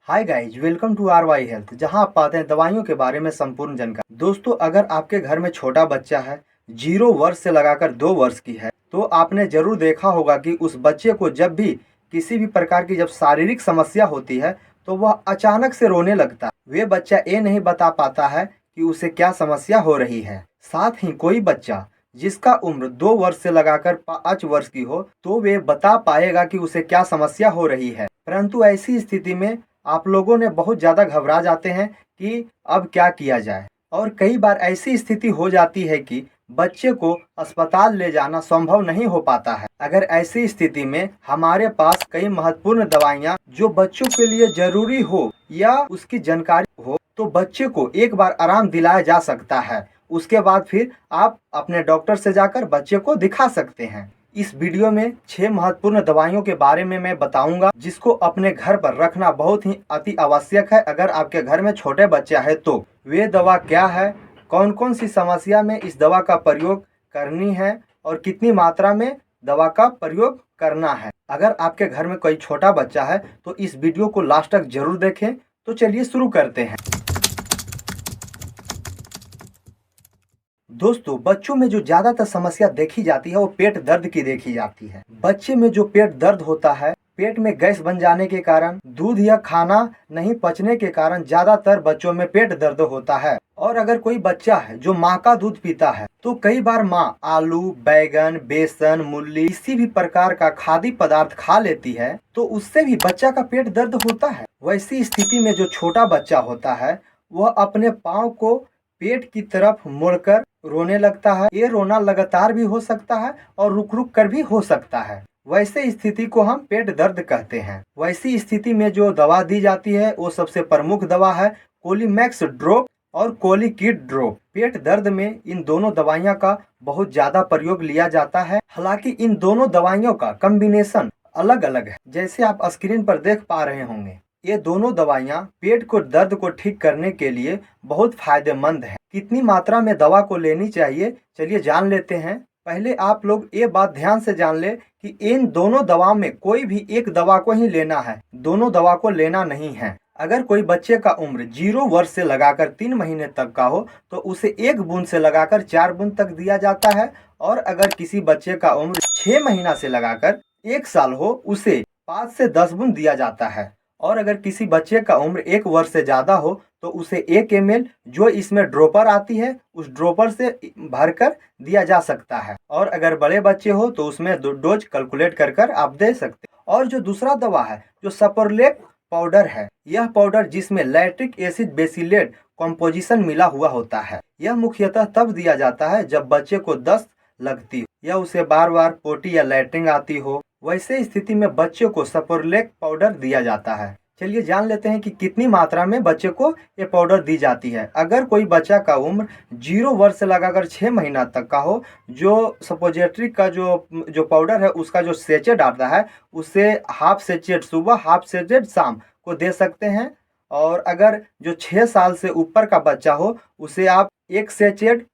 Hi guys, welcome to R Y health, जहां आप पाते हैं दवाइयों के बारे में संपूर्ण जानकारी। दोस्तों, अगर आपके घर में छोटा बच्चा है, 0 वर्ष से लगाकर 2 वर्ष की है, तो आपने जरूर देखा होगा कि उस बच्चे को जब भी किसी भी प्रकार की जब शारीरिक समस्या होती है तो वह अचानक से रोने लगता है। वे बच्चा ये नहीं बता पाता है कि उसे क्या समस्या हो रही है। साथ ही कोई बच्चा जिसका उम्र 2 वर्ष से लगाकर 5 वर्ष की हो तो वे बता पाएगा कि उसे क्या समस्या हो रही है। परंतु ऐसी स्थिति में आप लोगों ने बहुत ज़्यादा घबरा जाते हैं कि अब क्या किया जाए, और कई बार ऐसी स्थिति हो जाती है कि बच्चे को अस्पताल ले जाना संभव नहीं हो पाता है। अगर ऐसी स्थिति में हमारे पास कई महत्वपूर्ण दवाइयाँ जो बच्चों के लिए जरूरी हो या उसकी जानकारी हो तो बच्चे को एक बार आराम दिलाया जा सकता है। उसके बाद फिर आप अपने डॉक्टर से जाकर बच्चे को दिखा सकते हैं। इस वीडियो में 6 महत्वपूर्ण दवाइयों के बारे में मैं बताऊंगा, जिसको अपने घर पर रखना बहुत ही अति आवश्यक है। अगर आपके घर में छोटे बच्चा है तो वे दवा क्या है, कौन कौन सी समस्या में इस दवा का प्रयोग करनी है और कितनी मात्रा में दवा का प्रयोग करना है। अगर आपके घर में कोई छोटा बच्चा है तो इस वीडियो को लास्ट तक जरूर देखें। तो चलिए शुरू करते हैं। दोस्तों, बच्चों में जो ज्यादातर समस्या देखी जाती है वो पेट दर्द की देखी जाती है। बच्चे में जो पेट दर्द होता है, पेट में गैस बन जाने के कारण, दूध या खाना नहीं पचने के कारण ज्यादातर बच्चों में पेट दर्द होता है। और अगर कोई बच्चा है जो माँ का दूध पीता है तो कई बार माँ आलू, बैगन, बेसन, मूली किसी भी प्रकार का खाद्य पदार्थ खा लेती है तो उससे भी बच्चा का पेट दर्द होता है। वैसी स्थिति में जो छोटा बच्चा होता है वह अपने पाँव को पेट की तरफ मोड़कर रोने लगता है। ये रोना लगातार भी हो सकता है और रुक रुक कर भी हो सकता है। वैसे स्थिति को हम पेट दर्द कहते हैं। वैसी स्थिति में जो दवा दी जाती है वो सबसे प्रमुख दवा है कोलीमैक्स ड्रॉप और कोलिकिड ड्रॉप। पेट दर्द में इन दोनों दवाइयों का बहुत ज्यादा प्रयोग लिया जाता है। हालांकि इन दोनों दवाइयों का कॉम्बिनेशन अलग अलग है, जैसे आप स्क्रीन पर देख पा रहे होंगे। ये दोनों दवाइयाँ पेट को दर्द को ठीक करने के लिए बहुत फायदेमंद है। कितनी मात्रा में दवा को लेनी चाहिए, चलिए जान लेते हैं। पहले आप लोग ये बात ध्यान से जान ले कि इन दोनों दवाओं में कोई भी एक दवा को ही लेना है, दोनों दवा को लेना नहीं है। अगर कोई बच्चे का उम्र 0 वर्ष से लगाकर 3 महीने तक का हो तो उसे 1 बूंद से लगाकर 4 बूंद तक दिया जाता है। और अगर किसी बच्चे का उम्र 6 महीना से लगाकर 1 साल हो उसे 5 से 10 बूंद दिया जाता है। और अगर किसी बच्चे का उम्र 1 वर्ष से ज़्यादा हो तो उसे 1 ml जो इसमें ड्रॉपर आती है उस ड्रॉपर से भरकर दिया जा सकता है। और अगर बड़े बच्चे हो तो उसमें डोज कैलकुलेट कर कर आप दे सकते हैं। और जो दूसरा दवा है जो सपोर्लेक पाउडर है, यह पाउडर जिसमें लैक्टिक एसिड बेसिलेट कॉम्पोजिशन मिला हुआ होता है, यह मुख्यतः तब दिया जाता है जब बच्चे को दस्त लगती हो या उसे बार बार पोटी या लैट्रिन आती हो। वैसे स्थिति में बच्चे को सपोर्लेक पाउडर दिया जाता है। चलिए जान लेते हैं कि कितनी मात्रा में बच्चे को ये पाउडर दी जाती है। अगर कोई बच्चा का उम्र 0 वर्ष से लगाकर 6 महीना तक का हो, जो सपोजिटरी का जो पाउडर है उसका जो सेचेट आता है उसे हाफ सेचेट सुबह हाफ सेचेट शाम को दे सकते हैं। और अगर जो 6 साल से ऊपर का बच्चा हो उसे आप 1 सेचेट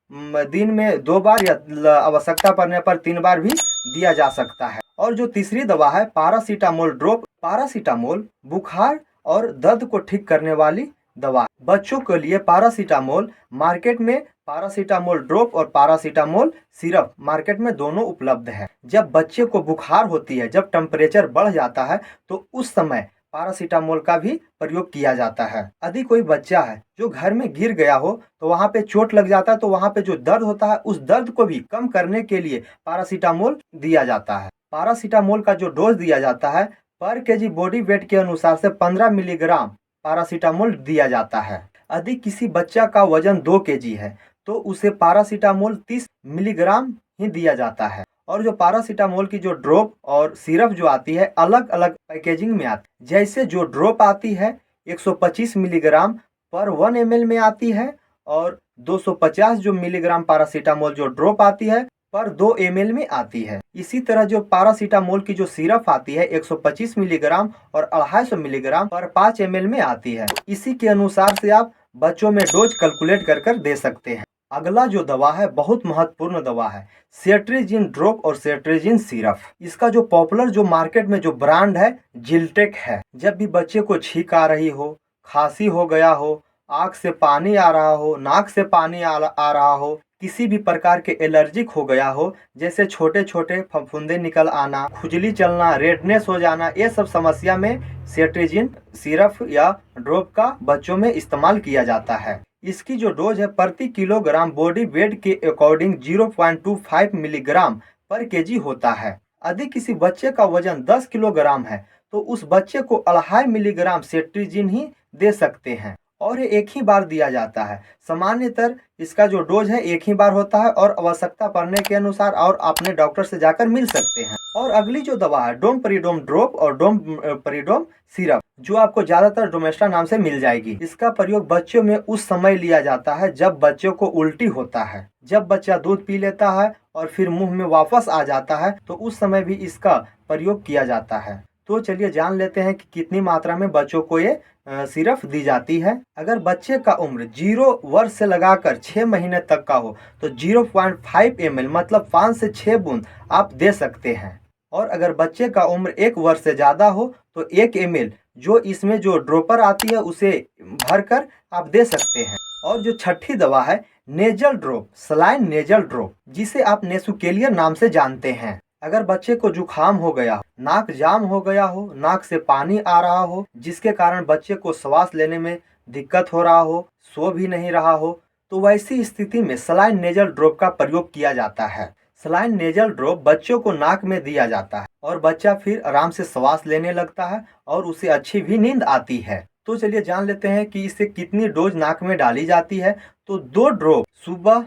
दिन में 2 बार या आवश्यकता पड़ने पर 3 बार भी दिया जा सकता है। और जो तीसरी दवा है पैरासीटामोल ड्रॉप, पैरासीटामोल बुखार और दर्द को ठीक करने वाली दवा। बच्चों के लिए पैरासीटामोल मार्केट में पैरासीटामोल ड्रॉप और पैरासीटामोल सिरप मार्केट में दोनों उपलब्ध है। जब बच्चे को बुखार होती है, जब टेम्परेचर बढ़ जाता है तो उस समय पैरासीटामोल का भी प्रयोग किया जाता है। यदि कोई बच्चा है जो घर में गिर गया हो तो वहाँ पे चोट लग जाता है तो वहाँ पे जो दर्द होता है उस दर्द को भी कम करने के लिए पैरासीटामोल दिया जाता है। पैरासीटामोल का जो डोज दिया जाता है पर केजी बॉडी वेट के अनुसार से 15 मिलीग्राम पैरासीटामोल दिया जाता है। यदि किसी बच्चा का वजन 2 केजी है तो उसे पैरासीटामोल 30 मिलीग्राम ही दिया जाता है। और जो पैरासीटामोल की जो ड्रॉप और सिरप जो आती है अलग अलग पैकेजिंग में आती है। जैसे जो ड्रॉप आती है 125 मिलीग्राम पर 1 ml में आती है और 250 जो मिलीग्राम पैरासीटामोल जो ड्रॉप आती है पर 2 ml में आती है। इसी तरह जो पैरासीटामोल की जो सिरप आती है 125 मिलीग्राम और 250 मिलीग्राम पर 5 ml में आती है। इसी के अनुसार से आप बच्चों में डोज कैलकुलेट कर कर दे सकते हैं। अगला जो दवा है बहुत महत्वपूर्ण दवा है, सेट्रिजिन ड्रॉप और सेट्रिजिन सिरप। इसका जो पॉपुलर जो मार्केट में जो ब्रांड है जिल्टेक है। जब भी बच्चे को छींक आ रही हो, खांसी हो गया हो, आँख से पानी आ रहा हो, नाक से पानी आ रहा हो, किसी भी प्रकार के एलर्जिक हो गया हो, जैसे छोटे छोटे फफूंदे निकल आना, खुजली चलना, रेडनेस हो जाना, ये सब समस्या में सेट्रिजिन सिरप या ड्रॉप का बच्चों में इस्तेमाल किया जाता है। इसकी जो डोज है प्रति किलोग्राम बॉडी वेट के अकॉर्डिंग 0.25 मिलीग्राम पर केजी होता है। यदि किसी बच्चे का वजन 10 किलोग्राम है तो उस बच्चे को 2.5 मिलीग्राम सेट्रिजिन ही दे सकते हैं और ये एक ही बार दिया जाता है। सामान्यतः इसका जो डोज है एक ही बार होता है और आवश्यकता पड़ने के अनुसार और अपने डॉक्टर से जाकर मिल सकते हैं। और अगली जो दवा है डोमपेरिडोम ड्रॉप और डोमपेरिडोम सिरप, जो आपको ज्यादातर डोमेस्टा नाम से मिल जाएगी। इसका प्रयोग बच्चों में उस समय लिया जाता है जब बच्चों को उल्टी होता है। जब बच्चा दूध पी लेता है और फिर मुंह में वापस आ जाता है तो उस समय भी इसका प्रयोग किया जाता है। तो चलिए जान लेते हैं कि कितनी मात्रा में बच्चों को ये सिरप दी जाती है। अगर बच्चे का उम्र 0 वर्ष से लगाकर 6 महीने तक का हो तो 0.5 ml मतलब 5 से 6 बूंद आप दे सकते हैं। और अगर बच्चे का उम्र 1 वर्ष से ज़्यादा हो तो 1 ml जो इसमें जो ड्रॉपर आती है उसे भरकर आप दे सकते हैं। और जो छठी दवा है nasal drop, saline nasal drop, जिसे आप नेसुकेलियर नाम से जानते हैं। अगर बच्चे को जुखाम हो गया, नाक जाम हो गया हो, नाक से पानी आ रहा हो, जिसके कारण बच्चे को श्वास लेने में दिक्कत हो रहा हो, सो भी नहीं रहा हो, तो वैसी स्थिति में सलाइन नेजल ड्रॉप का प्रयोग किया जाता है। सलाइन नेजल ड्रॉप बच्चों को नाक में दिया जाता है और बच्चा फिर आराम से श्वास लेने लगता है और उसे अच्छी भी नींद आती है। तो चलिए जान लेते हैं कि इससे कितनी डोज नाक में डाली जाती है। तो 2 ड्रॉप सुबह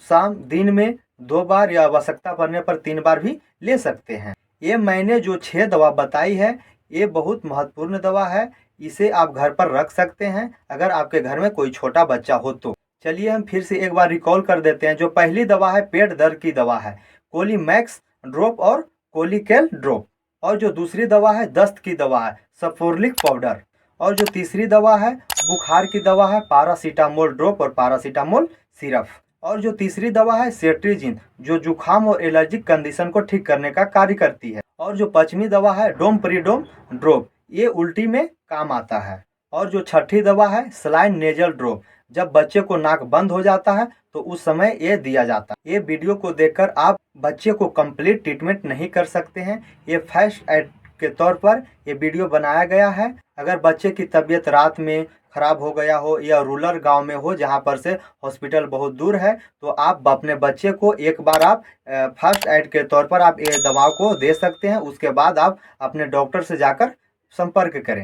शाम दिन में 2 बार या आवश्यकता पड़ने पर 3 बार भी ले सकते हैं। ये मैंने जो 6 दवा बताई है ये बहुत महत्वपूर्ण दवा है। इसे आप घर पर रख सकते हैं अगर आपके घर में कोई छोटा बच्चा हो तो। चलिए हम फिर से एक बार रिकॉल कर देते हैं। जो पहली दवा है पेट दर्द की दवा है कोलीमैक्स ड्रॉप और कोलिकेल ड्रॉप। और जो दूसरी दवा है दस्त की दवा है सफोर्लिक पाउडर। और जो तीसरी दवा है बुखार की दवा है पैरासीटामोल ड्रॉप और पैरासीटामोल सिरप। और जो तीसरी दवा है सेट्रिजिन, जो जुखाम और एलर्जिक कंडीशन को ठीक करने का कार्य करती है। और जो पांचवी दवा है डोमपेरिडोम ड्रॉप, ये उल्टी में काम आता है। और जो छठी दवा है सलाइन नेजल ड्रॉप, जब बच्चे को नाक बंद हो जाता है तो उस समय ये दिया जाता है। ये वीडियो को देखकर आप बच्चे को कंप्लीट ट्रीटमेंट नहीं कर सकते हैं। ये फर्स्ट एड के तौर पर ये वीडियो बनाया गया है। अगर बच्चे की तबीयत रात में खराब हो गया हो या रूरल गांव में हो जहां पर से हॉस्पिटल बहुत दूर है तो आप अपने बच्चे को एक बार आप फर्स्ट एड के तौर पर आप ये दवाओं को दे सकते हैं। उसके बाद आप अपने डॉक्टर से जाकर संपर्क करें।